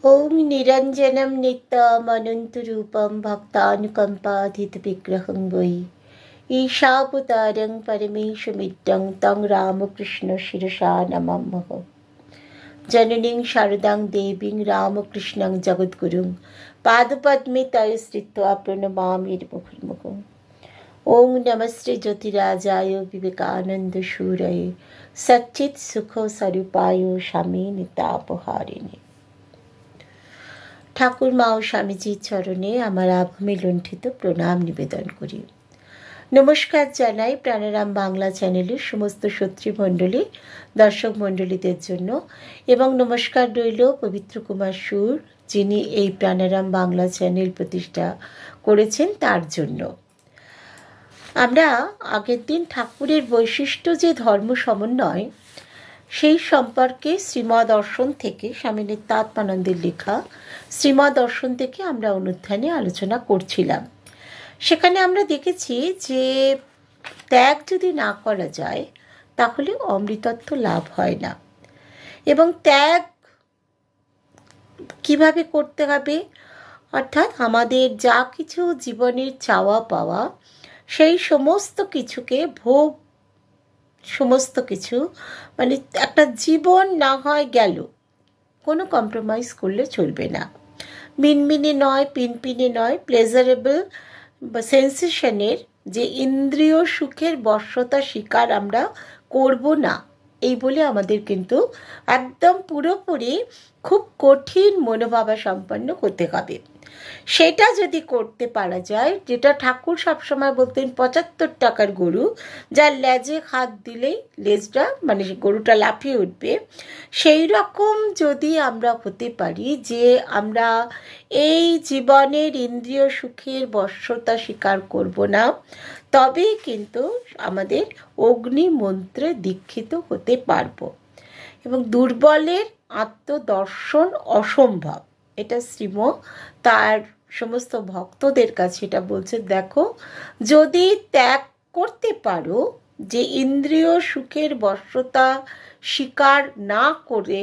ओम निरंजनम नित्यम अनंतरूपम भक्तानुकंपाधितविग्रहं वै ईशावतारं परमेशमिदं तं रामकृष्ण शिरसा नमामः। जननीं शारदां देवीं रामकृष्णं जगद्गुरुं पादपद्मे तये स्थित्वा प्रणमामि मुहुर्मुहुः। ओम नमस्ते ज्योतिराजाय विवेकानंदशूरये सच्चित् सुख स्वरूपाय स्वामी नितापहारिणे। ঠাকুর মা ও স্বামীজির চরণে আমার আভূমি লুণ্ঠিত প্রণাম নিবেদন করি। নমস্কার জানাই প্রাণারাম বাংলা চ্যানেলের সমস্ত সত্রীমণ্ডলী দর্শক মণ্ডলীদের জন্য, এবং নমস্কার রইল পবিত্র কুমার সুর, যিনি এই প্রাণারাম বাংলা চ্যানেল প্রতিষ্ঠা করেছেন তার জন্য। আমরা আগের দিন ঠাকুরের বৈশিষ্ট্য যে ধর্ম সমন্বয়, সেই সম্পর্কে শ্রীমদর্শন থেকে, স্বামী নিত্যাত্মানন্দের লেখা শ্রীমদর্শন থেকে আমরা অনুধ্যানে আলোচনা করছিলাম। সেখানে আমরা দেখেছি যে ত্যাগ যদি না করা যায় তাহলে অমৃতত্ব লাভ হয় না, এবং ত্যাগ কিভাবে করতে হবে, অর্থাৎ আমাদের যা কিছু জীবনের চাওয়া পাওয়া, সেই সমস্ত কিছুকে ভোগ, সমস্ত কিছু মানে একটা জীবন না হয় গেল, কোনো কম্প্রোমাইজ করলে চলবে না। মিনমিনে নয়, পিনপিনে নয়, প্লেজারেবল বা সেন্সেশনের যে ইন্দ্রিয় সুখের বশ্যতা শিকার আমরা করব না, এই বলে আমাদের কিন্তু একদম পুরোপুরি খুব কঠিন মনোভাবা সম্পন্ন হতে হবে। সেটা যদি করতে পারা যায়, যেটা ঠাকুর সবসময় বলতেন ৭৫ টাকার গরু, যার লেজে হাত দিলেই লেজটা মানে গরুটা লাফিয়ে উঠবে, সেই রকম যদি আমরা হতে পারি যে আমরা এই জীবনের ইন্দ্রিয় সুখের বশ্যতা স্বীকার করব না, তবেই কিন্তু আমাদের অগ্নি মন্ত্রে দীক্ষিত হতে পারবো। এবং দুর্বলের আত্মদর্শন অসম্ভব, এটা শ্রীম তার সমস্ত ভক্তদের কাছে এটা বলছে। দেখো, যদি ত্যাগ করতে পারো, যে ইন্দ্রিয় সুখের বশ্যতা স্বীকার না করে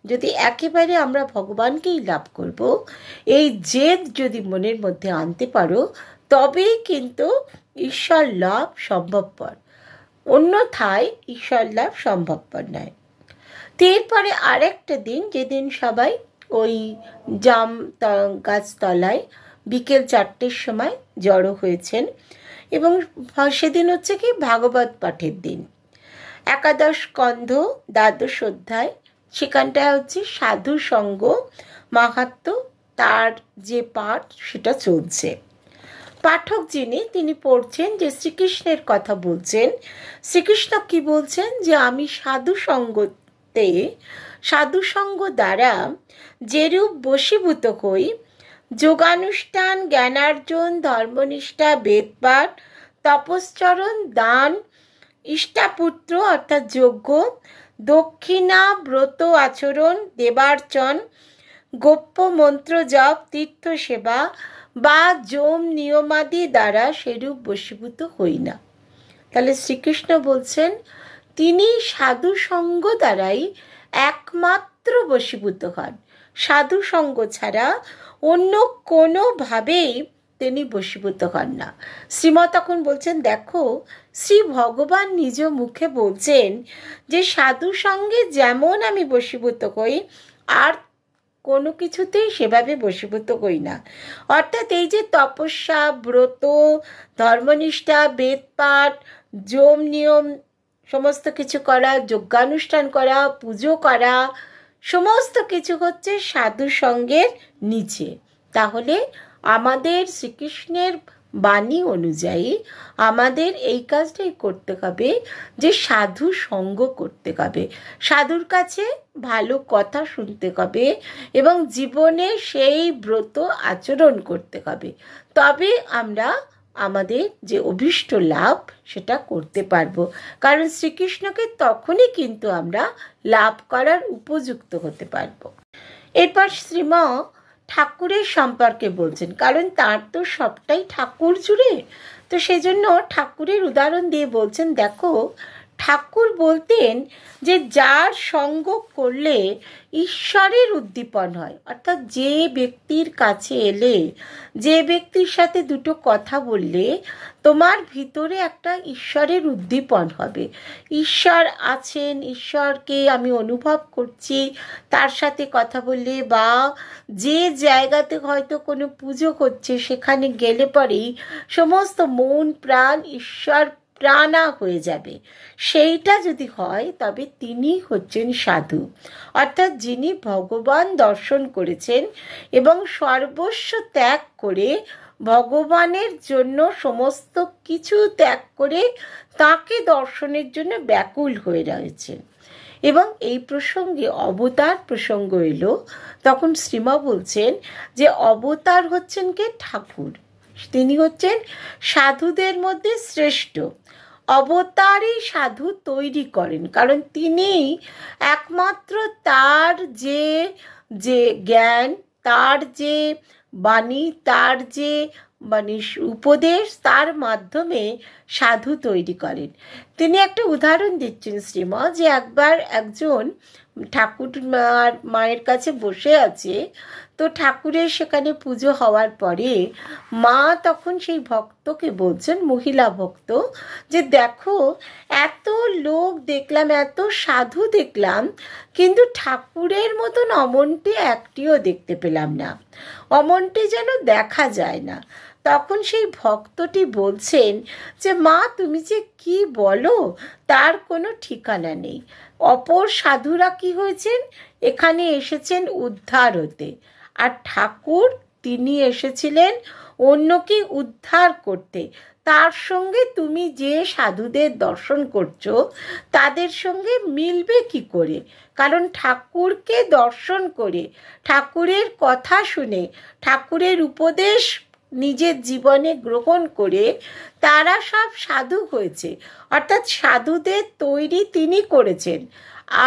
যদি একেবারে আমরা ভগবানকেই লাভ করব, এই জেদ যদি মনের মধ্যে আনতে পারো, তবেই কিন্তু ঈশ্বর লাভ সম্ভবপর, অন্যথায় ঈশ্বর লাভ সম্ভবপর নয়। এরপরে আরেকটা দিন, যেদিন সবাই ওই জাম গাছতলায় বিকেল ৪টের সময় জড়ো হয়েছেন, এবং সেদিন হচ্ছে কি ভাগবত পাঠের দিন, একাদশ স্কন্ধ দ্বাদশ অধ্যায়, সেখানটায় হচ্ছে সাধু সঙ্গ মাহাত্ম্য, তার যে পাঠ সেটা চলছে। পাঠক যিনি, তিনি পড়ছেন যে শ্রীকৃষ্ণের কথা বলছেন। শ্রীকৃষ্ণ কি বলছেন, যে আমি সাধুসঙ্গ দ্বারা যেরূপ বশীভূত হই, যোগানুষ্ঠান, জ্ঞানার্জন, ধর্মনিষ্ঠা, বেদপাঠ, তপশ্চরণ, দান, ইষ্টাপুত্র অর্থাৎ যজ্ঞ, দক্ষিণা, ব্রত আচরণ, দেবার্চন, গোপ্য মন্ত্র জপ, তীর্থ সেবা বা যম নিয়মাদি দ্বারা সেরূপ বশীভূত হই না। তাহলে শ্রীকৃষ্ণ বলছেন তিনি সাধু সঙ্গ দ্বারাই একমাত্র বশীভূত হন, সাধু সঙ্গ ছাড়া অন্য কোনোভাবেই তিনি বশীভূত হন না। শ্রীমৎ তখন বলছেন, দেখো শ্রী ভগবান নিজ মুখে বলছেন যে সাধু সঙ্গে যেমন আমি বশীভূত হই, আর কোনো কিছুতেই সেভাবে বশীভূত হই না। অর্থাৎ এই যে তপস্যা, ব্রত, ধর্মনিষ্ঠা, বেদপাঠ, যম নিয়ম সমস্ত কিছু করা, যজ্ঞানুষ্ঠান করা, পুজো করা, সমস্ত কিছু হচ্ছে সাধু সঙ্গের নিচে। তাহলে আমাদের শ্রীকৃষ্ণের বাণী অনুযায়ী আমাদের এই কাজটাই করতে হবে, যে সাধু সঙ্গ করতে হবে, সাধুর কাছে ভালো কথা শুনতে হবে, এবং জীবনে সেই ব্রত আচরণ করতে হবে। তবে আমরা আমাদের যে অভীষ্ট লাভ সেটা করতে পারবো, কারণ শ্রীকৃষ্ণকে তখনই কিন্তু আমরা লাভ করার উপযুক্ত হতে পারবো। এরপর শ্রীম ঠাকুরের সম্পর্কে বলছেন, কারণ তার তো সবটাই ঠাকুর জুড়ে, তো সেই জন্য ঠাকুরের উদাহরণ দিয়ে বলছেন, দেখো ঠাকুর বলতেন যে যার সঙ্গ করলে ঈশ্বরের উদ্দীপন হয়, অর্থাৎ যে ব্যক্তির কাছে এলে, যে ব্যক্তির সাথে দুটো কথা বললে তোমার ভিতরে একটা ঈশ্বরের উদ্দীপন হবে। ঈশ্বর আছেন, ঈশ্বরকে আমি অনুভব করছি তার সাথে কথা বললে, বা যে জায়গাতে হয়তো কোনো পুজো করছে সেখানে গেলে পরেই সমস্ত মন প্রাণ ঈশ্বর প্রাণা হয়ে যাবে। সেইটা যদি হয় তবে তিনি হচ্ছেন সাধু, অর্থাৎ যিনি ভগবান দর্শন করেছেন এবং সর্বস্ব ত্যাগ করে ভগবানের জন্য সমস্ত কিছু ত্যাগ করে তাকে দর্শনের জন্য ব্যাকুল হয়ে রয়েছেন। এবং এই প্রসঙ্গে অবতার প্রসঙ্গ এলো, তখন শ্রীমা বলছেন যে অবতার হচ্ছেন কে? ঠাকুর। তিনি হচ্ছেন সাধুদের মধ্যে শ্রেষ্ঠ। অবতারই সাধু তৈরি করেন, কারণ তিনি একমাত্র তার যে যে জ্ঞান, তার যে বাণী, তার যে মানে উপদেশ, তার মাধ্যমে সাধু তৈরি করেন। তিনি একটা উদাহরণ দিচ্ছেন শ্রীমা, যে একবার একজন ঠাকুর মায়ের কাছে বসে আছে, তো ঠাকুরের সেখানে পুজো হওয়ার পরে মা তখন সেই ভক্তকে বলছেন, মহিলা ভক্ত, যে দেখো এত লোক দেখলাম, এত সাধু দেখলাম, কিন্তু ঠাকুরের মতন অমনটি একটিও দেখতে পেলাম না, অমনটি যেন দেখা যায় না। তখন সেই ভক্তটি বলছেন যে মা, তুমি যে কি বলো তার কোনো ঠিকানা নেই। অপর সাধুরা কি হয়েছেন? এখানে এসেছেন উদ্ধার হতে, আর ঠাকুর তিনি এসেছিলেন অন্যকে উদ্ধার করতে। তার সঙ্গে তুমি যে সাধুদের দর্শন করছো তাদের সঙ্গে মিলবে কি করে? কারণ ঠাকুরকে দর্শন করে, ঠাকুরের কথা শুনে, ঠাকুরের উপদেশ নিজের জীবনে গ্রহণ করে তারা সব সাধু হয়েছে, অর্থাৎ সাধুদের তৈরি তিনি করেছেন।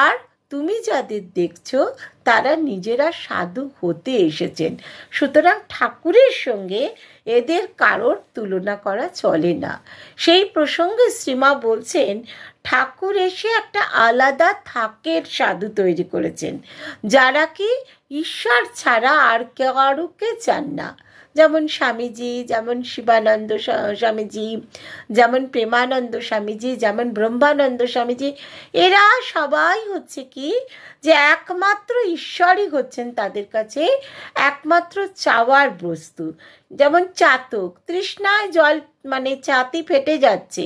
আর তুমি যাদের দেখছো তারা নিজেরা সাধু হতে এসেছেন। সুতরাং ঠাকুরের সঙ্গে এদের কারোর তুলনা করা চলে না। সেই প্রসঙ্গে শ্রীমা বলছেন ঠাকুর এসে একটা আলাদা থাকের সাধু তৈরি করেছেন, যারা কি ঈশ্বর ছাড়া আর কারুকে চান না। যেমন স্বামীজি, যেমন শিবানন্দ স্বামীজি, যেমন প্রেমানন্দ স্বামীজি, যেমন ব্রহ্মানন্দ স্বামীজি, এরা সবাই হচ্ছে কি যে একমাত্র ঈশ্বরই হচ্ছেন তাদের কাছে একমাত্র চাওয়ার বস্তু। যেমন চাতক তৃষ্ণায় জল মানে ছাতি ফেটে যাচ্ছে,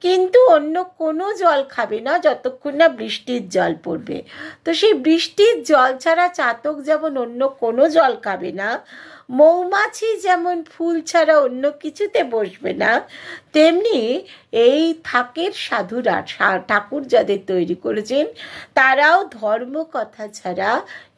কিন্তু অন্য কোনো জল খাবে না যতক্ষণ না বৃষ্টির জল পড়বে। তো সেই বৃষ্টির জল ছাড়া চাতক যেমন অন্য কোনো জল খাবে না, মৌমাছি যেমন ফুল ছাড়া অন্য কিছুতে বসবে না, তেমনি এই থাকের সাধুরা, ঠাকুর যাদের তৈরি করেছেন, তারাও ধর্ম কথা ছাড়া,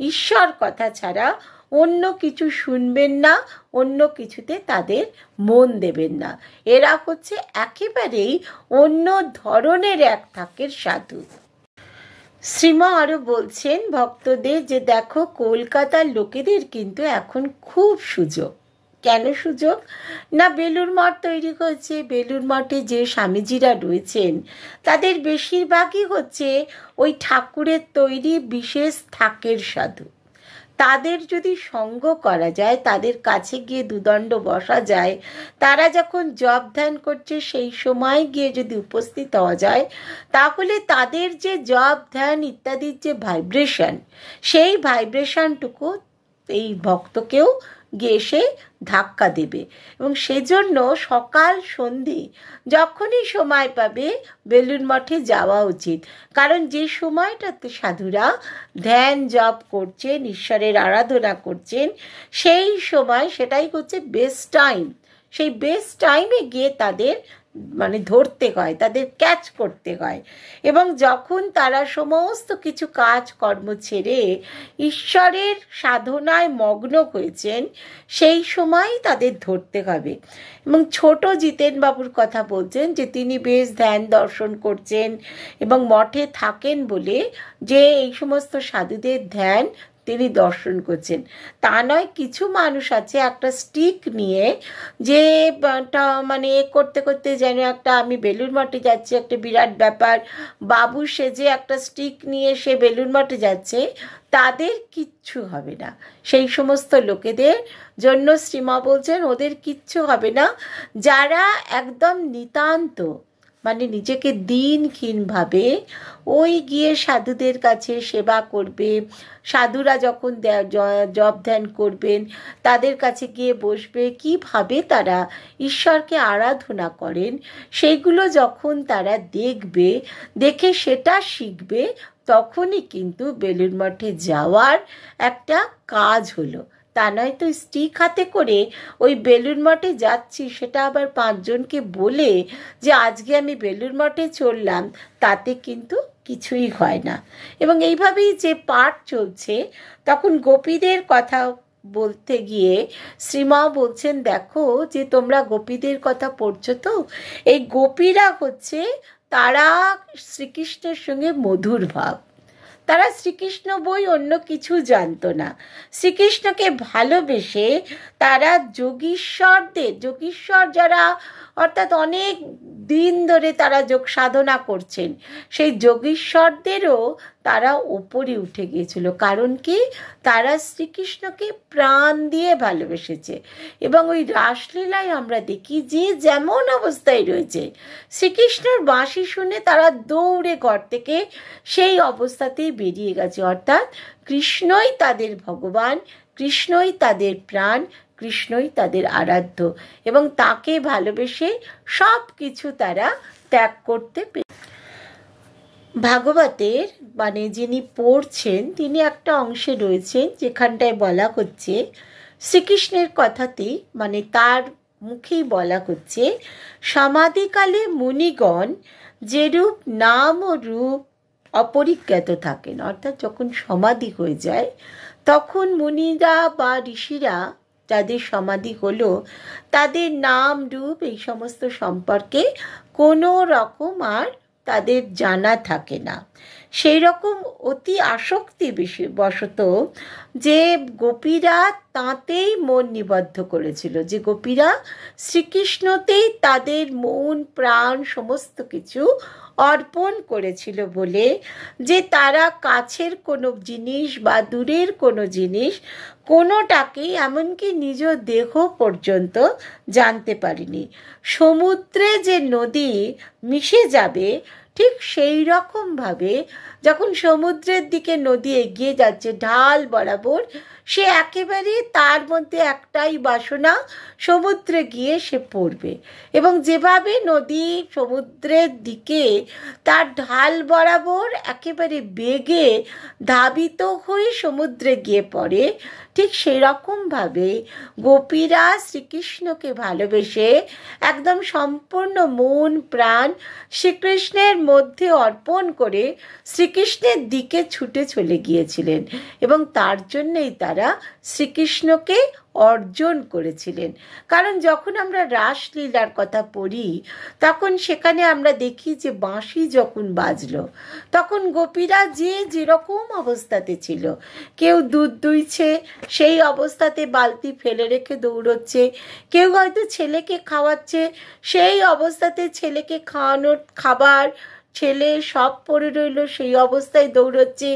ঈশ্বর কথা ছাড়া অন্য কিছু শুনবেন না, অন্য কিছুতে তাদের মন দেবেন না। এরা হচ্ছে একেবারেই অন্য ধরনের এক থাকের সাধু। শ্রীমা আরও বলছেন ভক্তদের যে দেখো, কলকাতার লোকেদের কিন্তু এখন খুব সুযোগ। কেন সুযোগ? না, বেলুড় মঠ তৈরি হয়েছে। বেলুড় মঠে যে স্বামীজিরা রয়েছেন তাদের বেশিরভাগই হচ্ছে ওই ঠাকুরের তৈরি বিশেষ থাকের সাধু। তাদের যদি সঙ্গ করা যায়, তাদের কাছে গিয়ে দুদণ্ড বসা যায়, তারা যখন জপ ধ্যান করছে সেই সময় গিয়ে যদি উপস্থিত হওয়া যায়, তাহলে তাদের যে জপ ধ্যান ইত্যাদির যে ভাইব্রেশন, সেই ভাইব্রেশনটুকু এই ভক্তকেও গিয়ে এসে ধাক্কা দেবে। এবং সেজন্য সকাল সন্ধে যখনই সময় পাবে বেলুড় মঠে যাওয়া উচিত। কারণ যে সময়টাতে সাধুরা ধ্যান জপ করছেন, ঈশ্বরের আরাধনা করছেন, সেই সময় সেটাই হচ্ছে বেস্ট টাইম। সেই বেস্ট টাইমে গিয়ে তাদের মানে ধরতে হয়, তাদের ক্যাচ করতে হয়। এবং যখন তারা সমস্ত কিছু কাজ কর্ম ছেড়ে ঈশ্বরের সাধনায় মগ্ন হয়েছেন, সেই সময় তাদের ধরতে হবে। এবং ছোট জিতেনবাবুর কথা বলছেন যে তিনি বেশ ধ্যান দর্শন করছেন এবং মঠে থাকেন বলে যে এই সমস্ত সাধুদের ধ্যান তিনি দর্শন করছেন। তা নয়, কিছু মানুষ আছে একটা স্টিক নিয়ে যে মানে করতে করতে যেন একটা আমি বেলুড় মঠে যাচ্ছি, একটা বিরাট ব্যাপার, বাবু সেজে একটা স্টিক নিয়ে সে বেলুড় মঠে যাচ্ছে, তাদের কিচ্ছু হবে না। সেই সমস্ত লোকেদের জন্য শ্রীমা বলছেন ওদের কিচ্ছু হবে না, যারা একদম নিতান্ত মানে নিজেকে দিনহীনভাবে ওই গিয়ে সাধুদের কাছে সেবা করবে, সাধুরা যখন জপ ধ্যান করবেন তাদের কাছে গিয়ে বসবে, কিভাবে তারা ঈশ্বরকে আরাধনা করেন সেইগুলো যখন তারা দেখবে, দেখে সেটা শিখবে, তখনই কিন্তু বেলুড় মঠে যাওয়ার একটা কাজ হলো। তা নয় তো স্টিক হাতে করে ওই বেলুড় মঠে যাচ্ছি, সেটা আবার 5 জনকে বলে যে আজকে আমি বেলুড় মঠে চললাম, তাতে কিন্তু কিছুই হয় না। এবং এইভাবেই যে পাঠ চলছে, তখন গোপীদের কথা বলতে গিয়ে শ্রীমা বলছেন, দেখো যে তোমরা গোপীদের কথা পড়ছো তো, এই গোপীরা হচ্ছে তারা শ্রীকৃষ্ণের সঙ্গে মধুর ভাব। তারা শ্রীকৃষ্ণ বই অন্য কিছু জানতো না। শ্রীকৃষ্ণকে ভালোবেসে তারা যোগীশ্বর যারা অর্থাৎ অনেক দিন ধরে তারা যোগ সাধনা করছেন, সেই যোগীশ্বরদেরও তারা ওপরে উঠে গিয়েছিল। কারণ কি, তারা শ্রীকৃষ্ণকে প্রাণ দিয়ে ভালোবেসেছে। এবং ওই রাসলীলায় আমরা দেখি যে যেমন অবস্থায় রয়েছে, শ্রীকৃষ্ণের বাঁশি শুনে তারা দৌড়ে ঘর থেকে সেই অবস্থাতেই বেরিয়ে গেছে। অর্থাৎ কৃষ্ণই তাদের ভগবান, কৃষ্ণই তাদের প্রাণ, কৃষ্ণই তাদের আরাধ্য, এবং তাকে ভালোবেসে সব কিছু তারা ত্যাগ করতে ভাগবতের মানে যিনি পড়ছেন তিনি একটা অংশে রয়েছেন যেখানটায় বলা হচ্ছে শ্রীকৃষ্ণের কথাতেই, মানে তার মুখেই বলা হচ্ছে, সমাধিকালে মুনিগণ যেরূপ নাম ও রূপ অপরিজ্ঞাত থাকেন। অর্থাৎ যখন সমাধি হয়ে যায় তখন মুনিরা বা ঋষিরা যাদের সমাধি হলো, তাদের নাম রূপ এই সমস্ত সম্পর্কে কোনো রকম আর তাদের জানা থাকে না। সেই রকম অতি আসক্তি বশত যে গোপীরা তাঁতেই মন নিবদ্ধ করেছিল, যে গোপীরা শ্রীকৃষ্ণতেই তাদের মন প্রাণ সমস্ত কিছু অর্পণ করেছিল বলে, যে তারা কাছের কোনো জিনিস বা দূরের কোনো জিনিস কোনোটাকেই এমনকি নিজ দেহ পর্যন্ত জানতে পারিনি। সমুদ্রে যে নদী মিশে যাবে, ঠিক সেই রকমভাবে যখন সমুদ্রের দিকে নদী এগিয়ে যাচ্ছে ঢাল বরাবর, সে একেবারে তার মধ্যে একটাই বাসনা, সমুদ্রে গিয়ে সে পড়বে। এবং যেভাবে নদী সমুদ্রের দিকে তার ঢাল বরাবর একেবারে বেগে ধাবিত হয়ে সমুদ্রে গিয়ে পড়ে, ঠিক সেই রকমভাবে গোপীরা শ্রীকৃষ্ণকে ভালোবেসে একদম সম্পূর্ণ মন প্রাণ শ্রীকৃষ্ণের মধ্যে অর্পণ করে শ্রীকৃষ্ণের দিকে ছুটে চলে গিয়েছিলেন, এবং তার জন্যেই তারা শ্রীকৃষ্ণকে অর্জন করেছিলেন। কারণ যখন আমরা রাসলীলার কথা পড়ি তখন সেখানে আমরা দেখি যে বাঁশি যখন বাজলো তখন গোপীরা যে যেরকম অবস্থাতে ছিল, কেউ দুধ দুইছে সেই অবস্থাতে বালতি ফেলে রেখে দৌড়চ্ছে, কেউ হয়তো ছেলেকে খাওয়াচ্ছে সেই অবস্থাতে ছেলেকে খাওয়ানোর খাবার ছেলে সব পড়ে রইল সেই অবস্থায় দৌড়চ্ছে,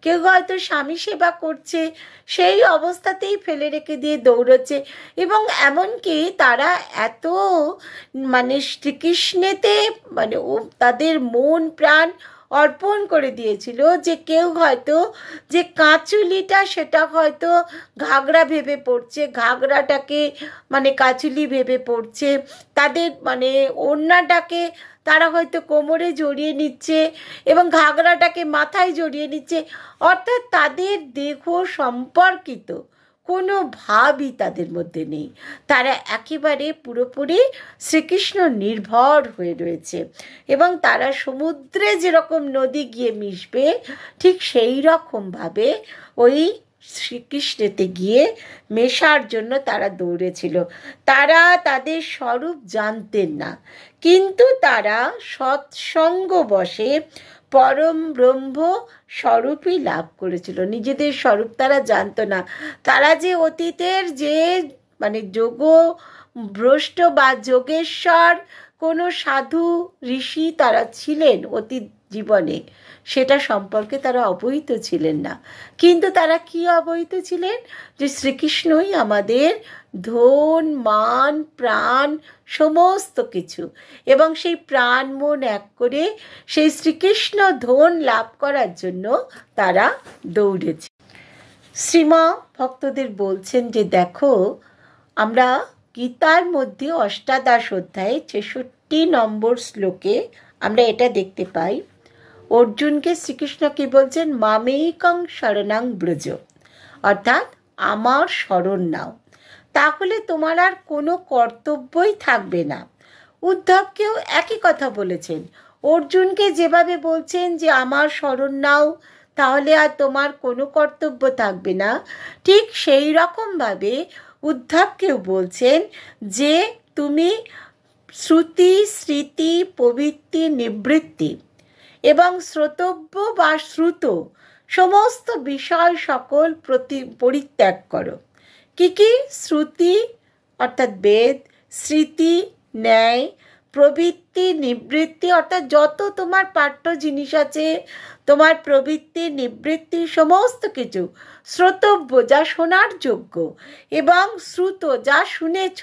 কেউ হয়তো স্বামী সেবা করছে সেই অবস্থাতেই ফেলে রেখে দিয়ে দৌড়চ্ছে। এবং এমনকি তারা এত মানে শ্রীকৃষ্ণেতে মানে তাদের মন প্রাণ অর্পণ করে দিয়েছিল যে কেউ হয়তো যে কাঁচুলিটা সেটা হয়তো ঘাগরা ভেবে পড়ছে, ঘাগরাটাকে মানে কাঁচুলি ভেবে পড়ছে, তাদের মানে ওড়নাটাকে তারা হয়তো কোমরে জড়িয়ে নিচ্ছে এবং ঘাগরাটাকে মাথায় জড়িয়ে নিচ্ছে। অর্থাৎ তাদের দেহ সম্পর্কিত কোনো ভাবই তাদের মধ্যে নেই, তারা একেবারে পুরোপুরি শ্রীকৃষ্ণ নির্ভর হয়ে রয়েছে। এবং তারা সমুদ্রে যেরকম নদী গিয়ে মিশবে ঠিক সেই রকমভাবে ওই শ্রীকৃষ্ণেতে গিয়ে মেশার জন্য তারা দৌড়েছিল। তারা তাদের স্বরূপ জানতেন না, কিন্তু তারা সৎসঙ্গ বশে পরম ব্রহ্ম স্বরূপই লাভ করেছিল। নিজেদের স্বরূপ তারা জানতো না। তারা যে অতীতের যে মানে যোগ ভ্রষ্ট বা যোগেশ্বর কোনো সাধু ঋষি তারা ছিলেন অতীত জীবনে, সেটা সম্পর্কে তারা অবহিত ছিলেন না। কিন্তু তারা কি অবহিত ছিলেন? যে শ্রীকৃষ্ণই আমাদের ধন, মান, প্রাণ, সমস্ত কিছু। এবং সেই প্রাণ মন এক করে সেই শ্রীকৃষ্ণ ধন লাভ করার জন্য তারা দৌড়েছে। শ্রীমা ভক্তদের বলছেন যে দেখো, আমরা গীতার মধ্যে অষ্টাদশ অধ্যায়ে ৬৬ নম্বর শ্লোকে আমরা এটা দেখতে পাই। অর্জুনকে শ্রীকৃষ্ণ কি বলছেন? মামেকং শরণং ব্রজ, অর্থাৎ আমার শরণ নাও, তাহলে তোমার আর কোনো কর্তব্যই থাকবে না। উদ্ধবকেও একই কথা বলেছেন। অর্জুনকে যেভাবে বলছেন যে আমার শরণ নাও, তাহলে আর তোমার কোনো কর্তব্য থাকবে না, ঠিক সেই রকমভাবে উদ্ধবকেও বলছেন যে তুমি শ্রুতি, স্মৃতি, প্রবৃত্তি, নিবৃত্তি এবং শ্রোতব্য বা শ্রুত সমস্ত বিষয় সকল পরিত্যাগ করো। কি কি? শ্রুতি অর্থাৎ বেদ, স্মৃতি ন্যায়, প্রবৃত্তি নিবৃত্তি অর্থাৎ যত তোমার পাঠ্য জিনিস আছে, তোমার প্রবৃত্তি নিবৃত্তি সমস্ত কিছু, শ্রোতব্য যা শোনার যোগ্য এবং শ্রুত যা শুনেছ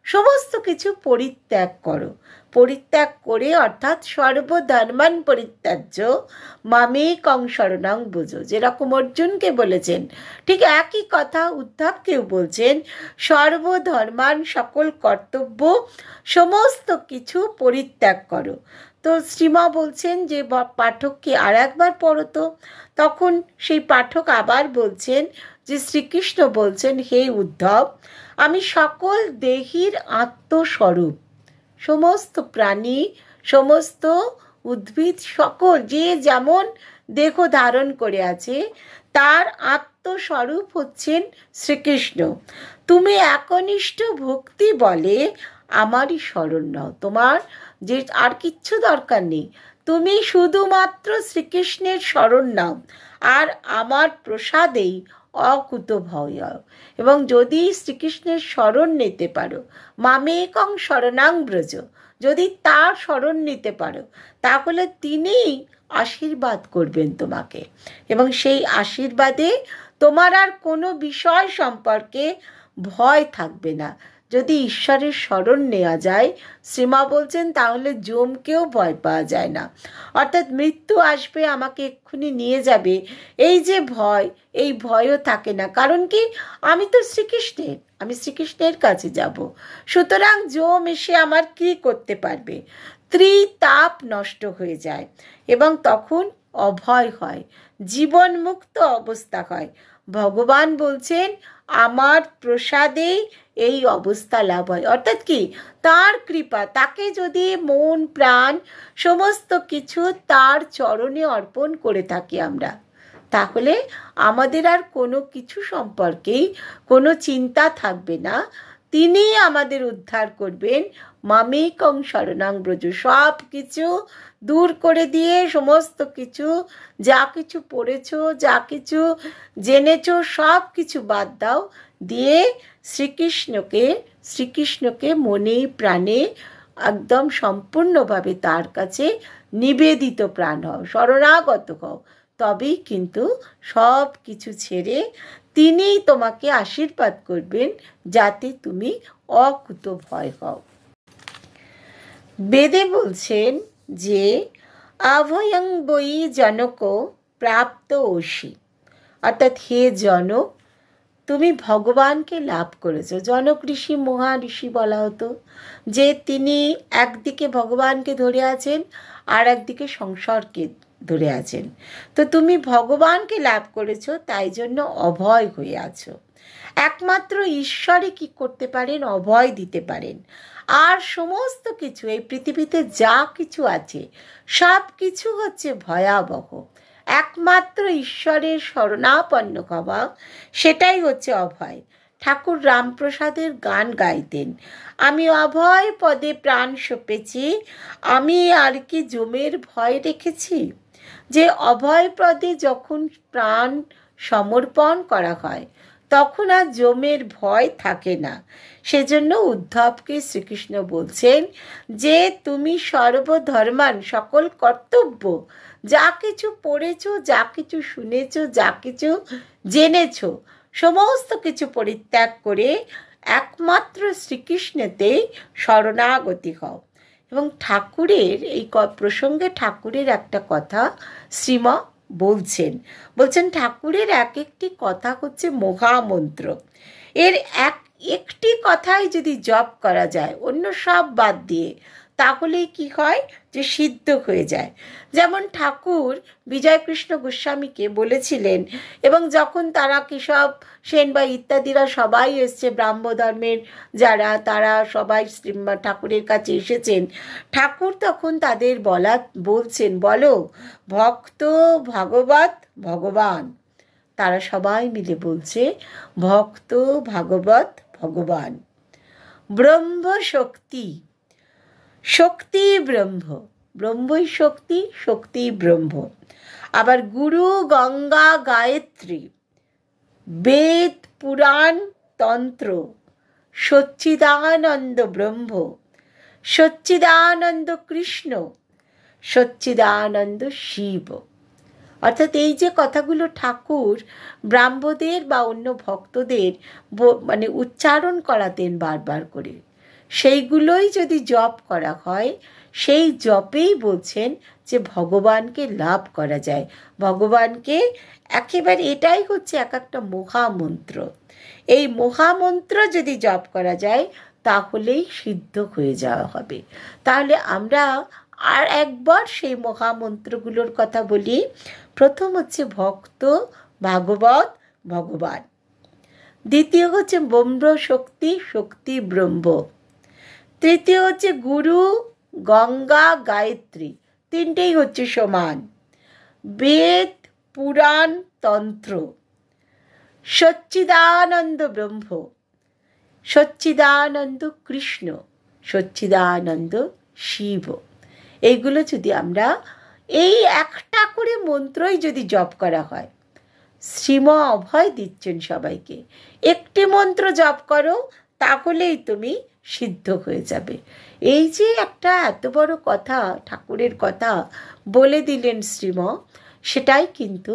সমস্ত কিছু পরিত্যাগ করো। পরিত্যাগ করে অর্থাৎ সর্বধর্মান পরিত্যাজ্য মামেকং শরণং ব্রজ, যেরকম অর্জুনকে বলেছেন ঠিক একই কথা উদ্ধবকেও বলছেন, সর্বধর্মান সকল কর্তব্য সমস্ত কিছু পরিত্যাগ করো। তো শ্রীমা বলছেন যে পাঠককে আর একবার পড়ো তো। তখন সেই পাঠক আবার বলছেন যে শ্রীকৃষ্ণ বলছেন, হে উদ্ধব, আমি সকল দেহির আত্মস্বরূপ, সমস্ত প্রাণী, সমস্ত উদ্ভিদ, সকল যে যেমন দেহ ধারণ করে আছে তার আত্মস্বরূপ হচ্ছেন শ্রীকৃষ্ণ। তুমি একনিষ্ঠ ভক্তি বলে আমারই শরণ নাও, তোমার যে আর কিচ্ছু দরকার নেই, তুমি শুধুমাত্র শ্রীকৃষ্ণের শরণ নাও আর আমার প্রসাদেই অকুত ভয়। এবং যদি শ্রীকৃষ্ণের শরণ নিতে পারো, মামেকং শরণাং ব্রজ, যদি তার শরণ নিতে পারো, তাহলে তিনিই আশীর্বাদ করবেন তোমাকে এবং সেই আশীর্বাদে তোমার আর কোনো বিষয় সম্পর্কে ভয় থাকবে না। যদি ঈশ্বরের শরণ নেওয়া যায়, শ্রীমা বলছেন, তাহলে যমকেও ভয় পাওয়া যায় না। অর্থাৎ মৃত্যু আসবে, আমাকে এক্ষুনি নিয়ে যাবে, এই যে ভয়, এই ভয়ও থাকে না। কারণ কি? আমি তো শ্রীকৃষ্ণের, আমি শ্রীকৃষ্ণের কাছে যাব। সুতরাং যম এসে আমার কি করতে পারবে? ত্রিতাপ নষ্ট হয়ে যায় এবং তখন অভয় হয়, জীবন মুক্ত অবস্থা হয়। ভগবান বলছেন আমার প্রসাদেই এই অবস্থা লাভ হয়। অর্থাৎ কি? তার কৃপা, তাকে যদি মন প্রাণ সমস্ত কিছু তার চরণে অর্পণ করে থাকি আমরা, তাহলে আমাদের আর কোনো কিছু সম্পর্কেই কোনো চিন্তা থাকবে না। তিনি আমাদের উদ্ধার করবেন। মামেকং শরণাং ব্রজ, সব কিছু দূর করে দিয়ে সমস্ত কিছু যা কিছু পড়েছো, যা কিছু জেনেছো, সব কিছু বাদ দাও, দিয়ে শ্রীকৃষ্ণকে মনে প্রাণে একদম সম্পূর্ণভাবে তার কাছে নিবেদিত প্রাণ হও, শরণাগত হও। তবেই কিন্তু সব কিছু ছেড়ে তিনিই তোমাকে আশীর্বাদ করবেন যাতে তুমি অকুত ভয় হও। বেদে বলছেন যে অভয়ং বৈ জনক প্রাপ্ত অসি, অর্থাৎ হে জনক, তুমি ভগবানকে লাভ করেছো। জনক ঋষি মহা ঋষি বলা হতো, যে তিনি একদিকে ভগবানকে ধরে আছেন আর একদিকে সংসারকে ধরে আছেন। তো তুমি ভগবানকে লাভ করেছো, তাই জন্য অভয় হয়ে আছো। একমাত্র ঈশ্বরই কি করতে পারেন? অভয় দিতে পারেন। আর সমস্ত কিছু এই পৃথিবীতে যা কিছু আছে সব কিছু হচ্ছে ভয়াবহ। একমাত্র ঈশ্বরের শরণাপন্ন হওয়া, সেটাই হচ্ছে অভয়। ঠাকুর রামপ্রসাদের গান গাইতেন, আমি অভয় পদে প্রাণ সপেছি, আমি আর কি যমের ভয় রেখেছি। যে অভয়প্রদে যখন প্রাণ সমর্পণ করা হয় তখন আর যমের ভয় থাকে না। সেজন্য উদ্ধবকে শ্রীকৃষ্ণ বলছেন যে তুমি সর্বধর্মান, সকল কর্তব্য যা কিছু পড়েছ, যা কিছু শুনেছ, যা কিছু জেনেছ, সমস্ত কিছু পরিত্যাগ করে একমাত্র শ্রীকৃষ্ণতেই শরণাগতি হও। এবং ঠাকুরের এই প্রসঙ্গে ঠাকুরের একটা কথা শ্রীমা বলছেন ঠাকুরের এক একটি কথা হচ্ছে মহামন্ত্র। এর একটি কথাই যদি জপ করা যায় অন্য সব বাদ দিয়ে, তাহলেই কি হয় যে সিদ্ধ হয়ে যায়। যেমন ঠাকুর বিজয়কৃষ্ণ গোস্বামীকে বলেছিলেন, এবং যখন তারা কেশব সেন বা ইত্যাদিরা সবাই এসছে, ব্রাহ্ম ধর্মের যারা, তারা সবাই ঠাকুরের কাছে এসেছেন, ঠাকুর তখন তাদের বলছেন, বলো ভক্ত ভাগবত ভগবান। তারা সবাই মিলে বলছে ভক্ত ভাগবত ভগবান। ব্রহ্ম শক্তি, শক্তি ব্রহ্ম, ব্রহ্মই শক্তি, শক্তি ব্রহ্ম। আবার গুরু গঙ্গা গায়ত্রী, বেদ পুরাণ তন্ত্র, সচ্চিদানন্দ ব্রহ্ম, সচ্চিদানন্দ কৃষ্ণ, সচ্চিদানন্দ শিব। অর্থাৎ এই যে কথাগুলো ঠাকুর ব্রাহ্মদের বা অন্য ভক্তদের মানে উচ্চারণ করাতেন বারবার করে, সেইগুলোই যদি জপ করা হয়, সেই জপেই বলছেন যে ভগবানকে লাভ করা যায়। ভগবানকে একেবারে, এটাই হচ্ছে এক একটা মহামন্ত্র। এই মহামন্ত্র যদি জপ করা যায় তাহলেই সিদ্ধ হয়ে যাওয়া হবে। তাহলে আমরা আর একবার সেই মহামন্ত্রগুলোর কথা বলি। প্রথম হচ্ছে ভক্ত ভাগবত ভগবান, দ্বিতীয় হচ্ছে ব্রহ্ম শক্তি, শক্তি ব্রহ্ম, তৃতীয় হচ্ছে গুরু গঙ্গা গায়ত্রী, তিনটেই হচ্ছে সমান, বেদ পুরাণ তন্ত্র, সচ্চিদানন্দ ব্রহ্ম, সচ্চিদানন্দ কৃষ্ণ, সচ্চিদানন্দ শিব। এইগুলো যদি আমরা এই একটা করে মন্ত্রই যদি জপ করা হয়, শ্রীমা অভয় দিচ্ছেন সবাইকে, একটি মন্ত্র জপ করো তাহলেই তুমি সিদ্ধ হয়ে যাবে। এই যে একটা এত বড় কথা, ঠাকুরের কথা বলে দিলেন শ্রীমা, সেটাই কিন্তু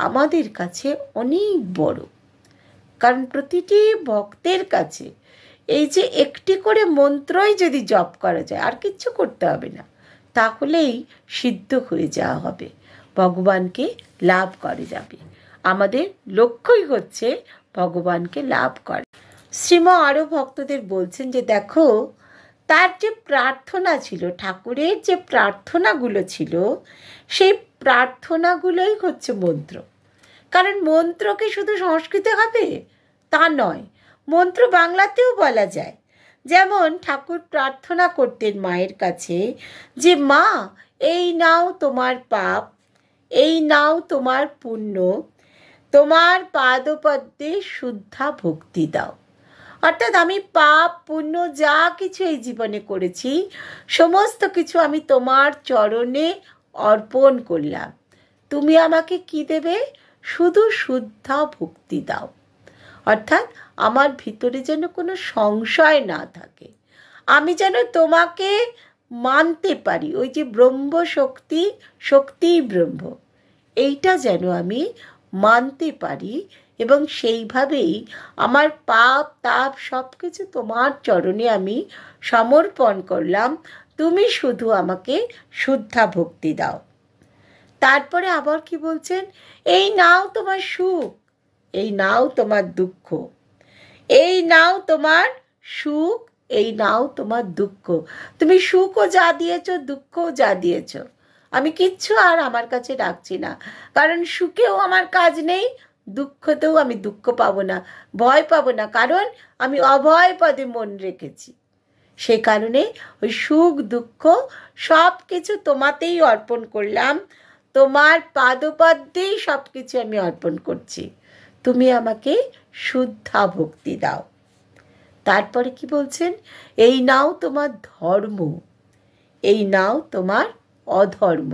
আমাদের কাছে অনেক বড়। কারণ প্রতিটি ভক্তের কাছে এই যে একটি করে মন্ত্রই যদি জপ করা যায়, আর কিচ্ছু করতে হবে না, তাহলেই সিদ্ধ হয়ে যাওয়া হবে, ভগবানকে লাভ করে যাবে। আমাদের লক্ষ্যই হচ্ছে ভগবানকে লাভ করা। শ্রীমা আরও ভক্তদের বলছেন যে দেখো, তার যে প্রার্থনা ছিল, ঠাকুরের যে প্রার্থনাগুলো ছিল, সেই প্রার্থনাগুলোই হচ্ছে মন্ত্র। কারণ মন্ত্রকে শুধু সংস্কৃতে হবে তা নয়, মন্ত্র বাংলাতেও বলা যায়। যেমন ঠাকুর প্রার্থনা করতেন মায়ের কাছে যে মা, এই নাও তোমার পাপ, এই নাও তোমার পুণ্য, তোমার পাদপদ্মে শুদ্ধা ভক্তি দাও। অর্থাৎ আমি পাপ পুণ্য যা কিছু এই জীবনে করেছি, সমস্ত কিছু আমি তোমার চরণে অর্পণ করলাম। তুমি আমাকে কি দেবে? শুধু শুদ্ধা ভক্তি দাও। অর্থাৎ আমার ভিতরে যেন কোনো সংশয় না থাকে, আমি যেন তোমাকে মানতে পারি। ওই যে ব্রহ্ম শক্তি, শক্তি ব্রহ্ম, এইটা যেন আমি মানতে পারি, এবং সেইভাবেই আমার পাপ তাপ সব কিছু তোমার চরণে আমি সমর্পণ করলাম, তুমি শুধু আমাকে শুদ্ধা ভক্তি দাও। তারপরে আবার কি বলছেন? এই নাও তোমার সুখ, এই নাও তোমার দুঃখ, এই নাও তোমার সুখ, এই নাও তোমার দুঃখ। তুমি সুখও যা দিয়েছ, দুঃখও যা দিয়েছ, আমি কিচ্ছু আর আমার কাছে রাখছি না। কারণ সুখেও আমার কাজ নেই, দুঃখতেও আমি দুঃখ পাবো না, ভয় পাবো না, কারণ আমি অভয় পদে মন রেখেছি। সে কারণে ওই সুখ দুঃখ সব কিছু তোমাতেই অর্পণ করলাম, তোমার পাদপদ্মেই সব কিছু আমি অর্পণ করছি, তুমি আমাকে শুদ্ধা ভক্তি দাও। তারপরে কি বলছেন? এই নাও তোমার ধর্ম, এই নাও তোমার অধর্ম।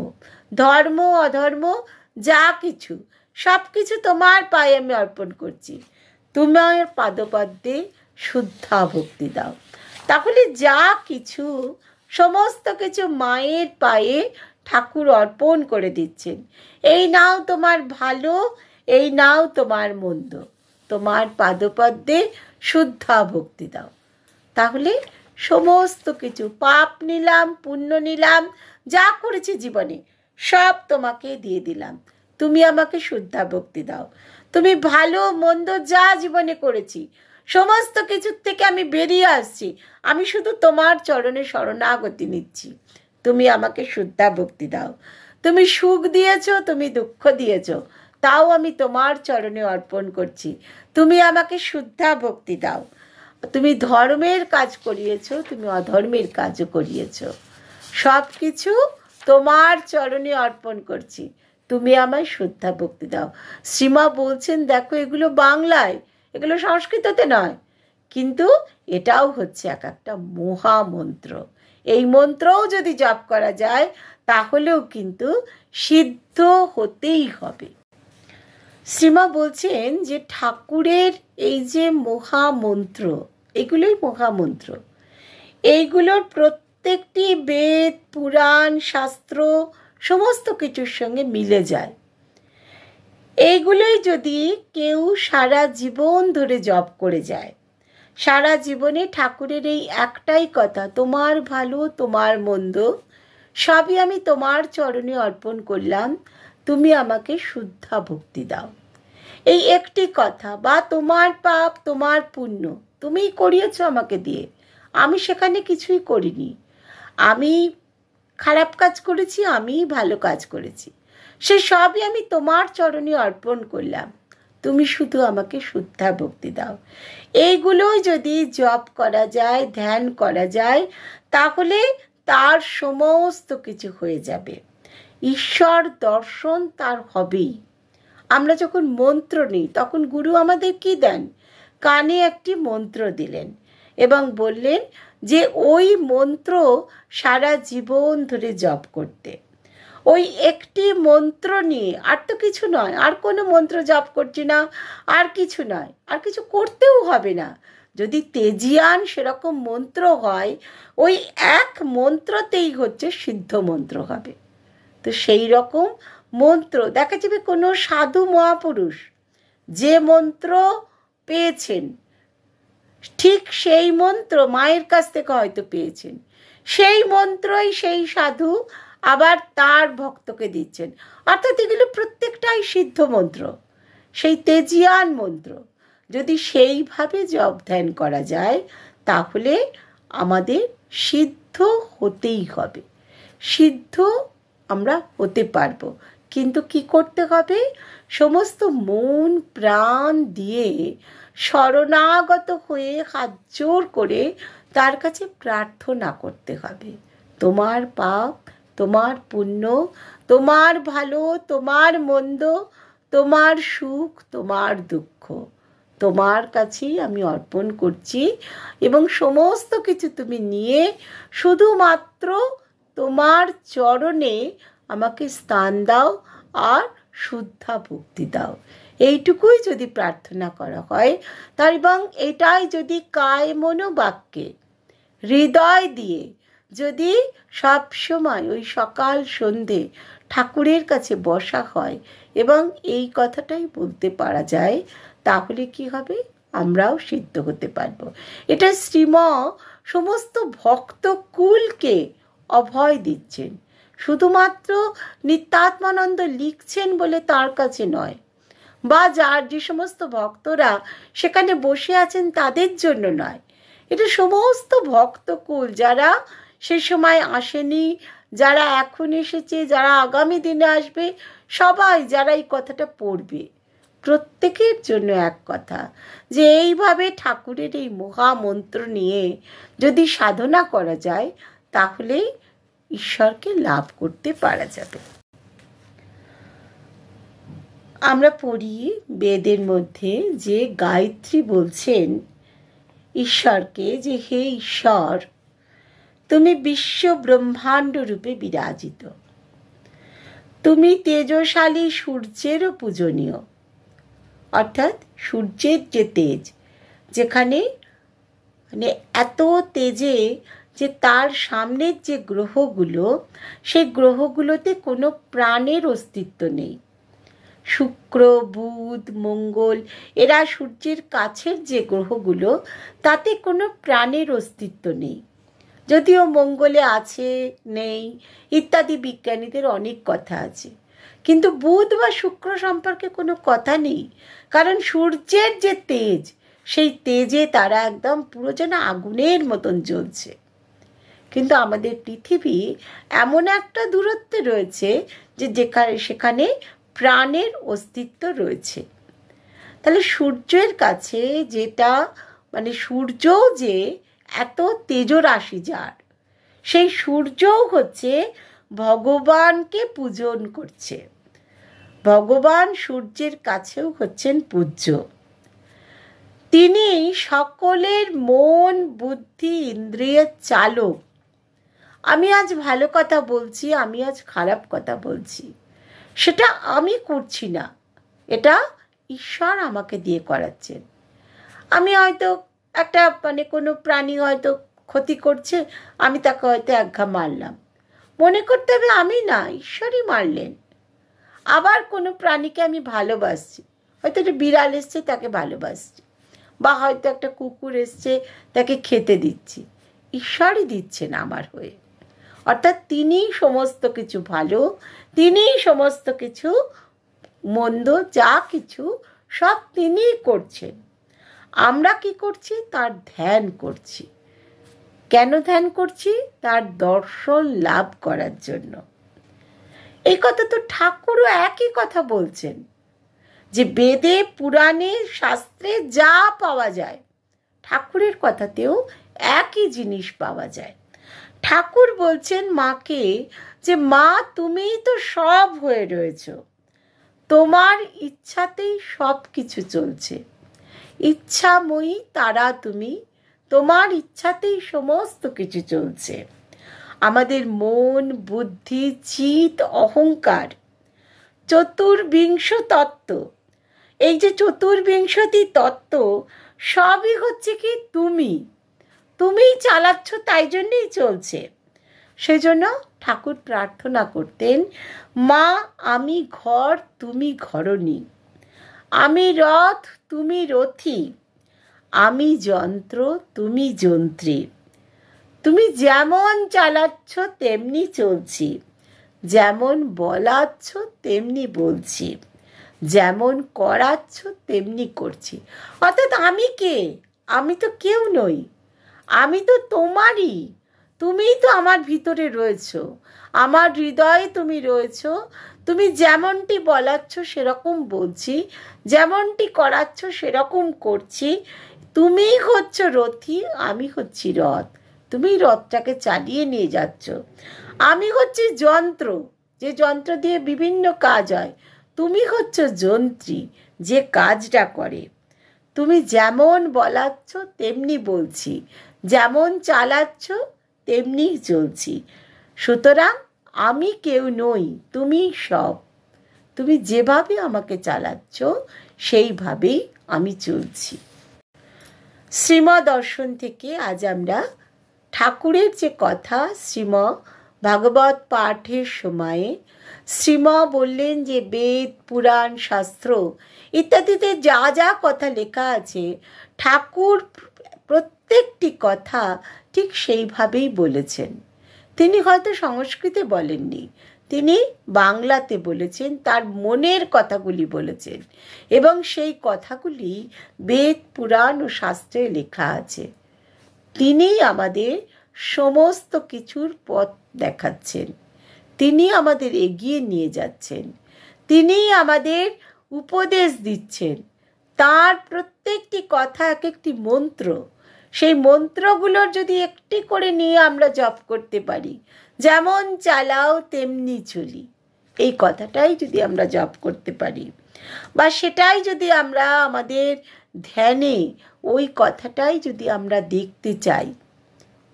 ধর্ম অধর্ম যা কিছু সব কিছু তোমার পায়ে আমি অর্পণ করছি, তুমি আমার পাদপদ্মে শুদ্ধা ভক্তি দাও। তাহলে যা কিছু সমস্ত কিছু মায়ের পায়ে ঠাকুর অর্পণ করে দিচ্ছেন। এই নাও তোমার ভালো, এই নাও তোমার মন্দ, তোমার পাদপদ্মে শুদ্ধা ভক্তি দাও। তাহলে সমস্ত কিছু পাপ নিলাম, পুণ্য নিলাম, যা করেছি জীবনে সব তোমাকে দিয়ে দিলাম, তুমি আমাকে শুদ্ধা ভক্তি দাও। তুমি ভালো মন্দ যা জীবনে করেছি সমস্ত কিছুর থেকে আমি বেরিয়ে আসছি, আমি শুধু তোমার চরণে শরণাগতি নিচ্ছি, তুমি আমাকে শুদ্ধা ভক্তি দাও। তুমি সুখ দিয়েছ, তুমি দুঃখ দিয়েছ, তাও আমি তোমার চরণে অর্পণ করছি, তুমি আমাকে শুদ্ধা ভক্তি দাও। তুমি ধর্মের কাজ করিয়েছ, তুমি অধর্মের কাজও করিয়েছ, সব কিছু তোমার চরণে অর্পণ করছি, তুমি আমায় শুদ্ধা ভক্তি দাও। শ্রীমা বলছেন দেখো এগুলো বাংলায়, এগুলো সংস্কৃততে নয়, কিন্তু এটাও হচ্ছে এক একটা মহামন্ত্র। এই মন্ত্রও যদি জপ করা যায় তাহলেও কিন্তু সিদ্ধ হতেই হবে। শ্রীমা বলছেন যে ঠাকুরের এই যে মহামন্ত্র, এগুলোই মহামন্ত্র, এইগুলোর প্রত্যেকটি বেদ পুরাণ শাস্ত্র সমস্ত কিছুর সঙ্গে মিলে যায়। এইগুলোই যদি কেউ সারা জীবন ধরে জপ করে যায়, সারা জীবনে ঠাকুরের এই একটাই কথা, তোমার ভালো তোমার মন্দ সবই আমি তোমার চরণে অর্পণ করলাম, তুমি আমাকে শুদ্ধা ভক্তি দাও, এই একটি কথা, বা তোমার পাপ তোমার পুণ্য তুমিই করিয়েছ আমাকে দিয়ে, আমি সেখানে কিছুই করিনি, আমি খারাপ কাজ করেছি, আমি ভালো কাজ করেছি, সে সবই আমি তোমার চরণে অর্পণ করলাম, তুমি শুধু আমাকে শুদ্ধা ভক্তি দাও। এইগুলোই যদি জপ করা যায়, ধ্যান করা যায়, তাহলে তার সমস্ত কিছু হয়ে যাবে, ঈশ্বর দর্শন তার হবেই। আমরা যখন মন্ত্র নিই তখন গুরু আমাদের কি দেন? কানে একটি মন্ত্র দিলেন এবং বললেন যে ওই মন্ত্র সারা জীবন ধরে জপ করতে। ওই একটি মন্ত্র নিয়ে, আর তো কিছু নয়, আর কোনো মন্ত্র জপ করছি না, আর কিছু নয়, আর কিছু করতেও হবে না। যদি তেজিয়ান সেরকম মন্ত্র হয়, ওই এক মন্ত্রতেই হচ্ছে সিদ্ধ মন্ত্র হবে। তো সেই রকম মন্ত্র দেখা যাবে কোনো সাধু মহাপুরুষ যে মন্ত্র পেয়েছেন, ঠিক সেই মন্ত্র মায়ের কাছ থেকে হয়তো পেয়েছেন, সেই মন্ত্রই সেই সাধু আবার তার ভক্তকে দিচ্ছেন, অর্থাৎ এগুলো প্রত্যেকটাই সিদ্ধ মন্ত্র, সেই তেজিয়ান মন্ত্র। যদি সেইভাবে জপ ধ্যান করা যায় তাহলে আমাদের সিদ্ধ হতেই হবে, সিদ্ধ আমরা হতে পারবো। কিন্তু কি করতে হবে? সমস্ত মন প্রাণ দিয়ে শরণাগত হয়ে হাত জোর করে তার কাছে প্রার্থনা করতে হবে, তোমার পাপ তোমার পুণ্য, তোমার ভালো তোমার মন্দ, তোমার সুখ তোমার দুঃখ তোমার কাছেই আমি অর্পণ করছি, এবং সমস্ত কিছু তুমি নিয়ে শুধুমাত্র তোমার চরণে আমাকে স্থান দাও আর শুদ্ধা ভক্তি দাও। এইটুকুই যদি প্রার্থনা করা হয়, তার এবং এটাই যদি কায় মনোবাক্যে হৃদয় দিয়ে যদি সব সময় ওই সকাল সন্ধে ঠাকুরের কাছে বসা হয় এবং এই কথাটাই বলতে পারা যায়, তাহলে কি হবে? আমরাও সিদ্ধ হতে পারবো। এটা শ্রীম সমস্ত ভক্তকুলকে অভয় দিচ্ছেন, শুধুমাত্র নিত্যাত্মানন্দ লিখছেন বলে তার কাছে নয়, বা যার যে সমস্ত ভক্তরা সেখানে বসে আছেন তাদের জন্য নয়, এটা সমস্ত ভক্তকুল যারা সে সময় আসেনি, যারা এখন এসেছে, যারা আগামী দিনে আসবে, সবাই যারা এই কথাটা পড়বে, প্রত্যেকের জন্য এক কথা, যে এইভাবে ঠাকুরের এই মহামন্ত্র নিয়ে যদি সাধনা করা যায় তাহলেই ঈশ্বরকে লাভ করতে পারা যাবে। আমরা পড়ি বেদের মধ্যে যে গায়ত্রী বলছেন ঈশ্বরকে যে হে ঈশ্বর, তুমি বিশ্ব ব্রহ্মাণ্ড রূপে বিরাজিত, তুমি তেজশালী সূর্যেরও পূজনীয়। অর্থাৎ সূর্যের যে তেজ, যেখানে মানে এত তেজে যে তার সামনের যে গ্রহগুলো, সেই গ্রহগুলোতে কোনো প্রাণের অস্তিত্ব নেই। শুক্র, বুধ, মঙ্গল, এরা সূর্যের কাছের যে গ্রহগুলো, তাতে কোনো প্রাণের অস্তিত্ব নেই। যদিও মঙ্গলে আছে, নেই ইত্যাদি বিজ্ঞানীদের অনেক কথা আছে, কিন্তু বুধ বা শুক্র সম্পর্কে কোনো কথা নেই। কারণ সূর্যের যে তেজ, সেই তেজে তারা একদম পুরো যেন আগুনের মতন জ্বলছে। কিন্তু আমাদের পৃথিবী এমন একটা দূরত্বে রয়েছে যে সেখানে প্রাণের অস্তিত্ব রয়েছে। তাহলে সূর্যের কাছে যেটা মানে সূর্য যে এত তেজরাশি যার, সেই সূর্যও হচ্ছে ভগবানকে পূজন করছে। ভগবান সূর্যের কাছেও হচ্ছেন পূজ্য। তিনি সকলের মন, বুদ্ধি, ইন্দ্রিয়ের চালক। আমি আজ ভালো কথা বলছি, আমি আজ খারাপ কথা বলছি, সেটা আমি করছি না, এটা ঈশ্বর আমাকে দিয়ে করাচ্ছেন। আমি হয়তো একটা মানে কোনো প্রাণী হয়তো ক্ষতি করছে, আমি তাকে হয়তো একঘা মারলাম, মনে করতে হবে আমি না, ঈশ্বরই মারলেন। আবার কোনো প্রাণীকে আমি ভালোবাসছি, হয়তো একটা বিড়াল এসছে তাকে ভালোবাসছি, বা হয়তো একটা কুকুর এসছে তাকে খেতে দিচ্ছি, ঈশ্বরই দিচ্ছেন আমার হয়ে। অর্থাৎ তিনিই সমস্ত কিছু ভালো, তিনিই সমস্ত কিছু মন্দ, যা কিছু সব তিনিই করছেন। আমরা কি করছি? তার ধ্যান করছি। কেন ধ্যান করছি? তার দর্শন লাভ করার জন্য। এই কথা তো ঠাকুরও একই কথা বলছেন, যে বেদে, পুরাণে, শাস্ত্রে যা পাওয়া যায়, ঠাকুরের কথাতেও একই জিনিস পাওয়া যায়। ঠাকুর বলছেন মাকে যে মা, তুমিই তো সব হয়ে রয়েছ, তোমার ইচ্ছাতেই সব কিছু চলছে। ইচ্ছাময়ী তারা তুমি, তোমার ইচ্ছাতেই সমস্ত কিছু চলছে। আমাদের মন, বুদ্ধি, চিত, অহংকার, চতুর্বিংশ তত্ত্ব, এই যে চতুর্বিংশতি তত্ত্ব সবই হচ্ছে কি তুমিই চালাচ্ছ, তাই জন্যই চলছে। সেজন্য ঠাকুর প্রার্থনা করতেন, মা আমি ঘর, তুমি ঘরণী, আমি রথ, তুমি রথী, আমি যন্ত্র, তুমি যন্ত্রী, তুমি যেমন চালাচ্ছ তেমনি চলছি, যেমন বলাচ্ছ তেমনি বলছি, যেমন করাচ্ছ তেমনি করছি। অর্থাৎ আমি কে? আমি তো কেউ নই, আমি তো তোমারই। তুমিই তো আমার ভিতরে রয়েছো, আমার হৃদয়ে তুমি রয়েছো। তুমি যেমনটি বলাচ্ছ সেরকম বলছি, যেমনটি করাচ্ছ সেরকম করছি। তুমিই হচ্ছ রথী, আমি হচ্ছি রথ, তুমি রথটাকে চালিয়ে নিয়ে যাচ্ছ। আমি হচ্ছি যন্ত্র, যে যন্ত্র দিয়ে বিভিন্ন কাজ হয়। তুমি হচ্ছ যন্ত্রী, যে কাজটা করে। তুমি যেমন বলাচ্ছ তেমনি বলছি, যেমন চালাচ্ছ তেমনি চলছি। সুতরাং আমি কেউ নই, তুমি সব। তুমি যেভাবে আমাকে চালাচ্ছ সেইভাবেই আমি চলছি। শ্রীমদ দর্শন থেকে আজ আমরা ঠাকুরের যে কথা, শ্রীমদ ভাগবত পাঠের সময়ে শ্রীমা বললেন যে বেদ, পুরাণ, শাস্ত্র ইত্যাদিতে যা যা কথা লেখা আছে, ঠাকুর প্রত্যেকটি কথা ঠিক সেইভাবেই বলেছেন। তিনি হয়তো সংস্কৃতে বলেননি, তিনি বাংলাতে বলেছেন, তার মনের কথাগুলি বলেছেন, এবং সেই কথাগুলি বেদ, পুরাণ ও শাস্ত্রে লেখা আছে। তিনি আমাদের সমস্ত কিছুর পথ দেখাচ্ছেন, তিনি আমাদের এগিয়ে নিয়ে যাচ্ছেন, তিনি আমাদের উপদেশ দিচ্ছেন। তার প্রত্যেকটি কথা এক একটি মন্ত্র। সেই মন্ত্রগুলোর যদি একটি করে নিয়ে আমরা জপ করতে পারি, যেমন চালাও তেমনি চলি, এই কথাটাই যদি আমরা জপ করতে পারি, বা সেটাই যদি আমরা আমাদের ধ্যানে ওই কথাটাই যদি আমরা দেখতে চাই,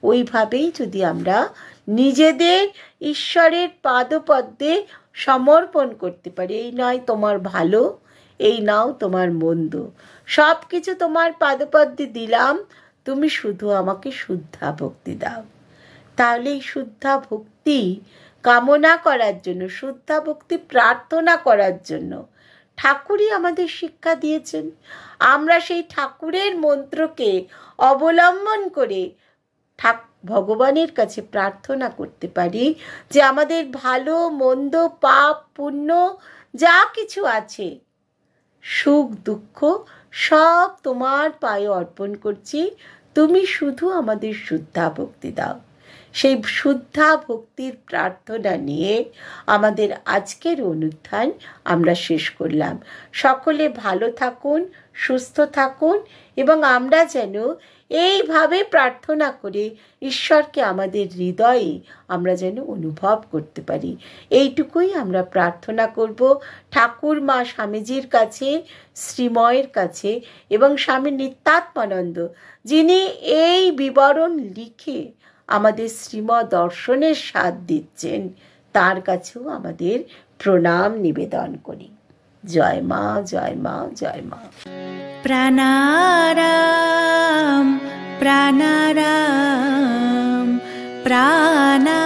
ওইভাবেই যদি আমরা নিজেদের ঈশ্বরের পাদপদ্মে সমর্পণ করতে পারি। এই নয় তোমার ভালো, এই নাও তোমার মন্দ, সব কিছু তোমার পাদপদ্মে দিলাম, তুমি শুধু আমাকে শুদ্ধা ভক্তি দাও। তাহলে এই শুদ্ধা ভক্তি কামনা করার জন্য, শুদ্ধা ভক্তি প্রার্থনা করার জন্য ঠাকুরই আমাদের শিক্ষা দিয়েছেন। আমরা সেই ঠাকুরের মন্ত্রকে অবলম্বন করে ভগবানের কাছে প্রার্থনা করতে পারি যে আমাদের ভালো মন্দ পাপ পুণ্য যা কিছু আছে, সুখ দুঃখ সব তোমার পায়ে অর্পণ করছি, তুমি শুধু আমাদের শুদ্ধা ভক্তি দাও। সেই শুদ্ধা ভক্তির প্রার্থনা নিয়ে আমাদের আজকের অনুষ্ঠান আমরা শেষ করলাম। সকলে ভালো থাকুন, সুস্থ থাকুন এবং আমরা যেন এইভাবে প্রার্থনা করে ঈশ্বরকে আমাদের হৃদয়ে আমরা যেন অনুভব করতে পারি, এইটুকুই আমরা প্রার্থনা করব ঠাকুর মা স্বামীজির কাছে, শ্রীময়ের কাছে এবং স্বামী নিত্যাত্মানন্দ যিনি এই বিবরণ লিখে আমাদের শ্রীমৎ দর্শনের স্বাদ দিচ্ছেন, তার কাছেও আমাদের প্রণাম নিবেদন করি। জয় মা, জয় মা, জয় মা। প্রাণারাম প্রাণারাম প্রাণা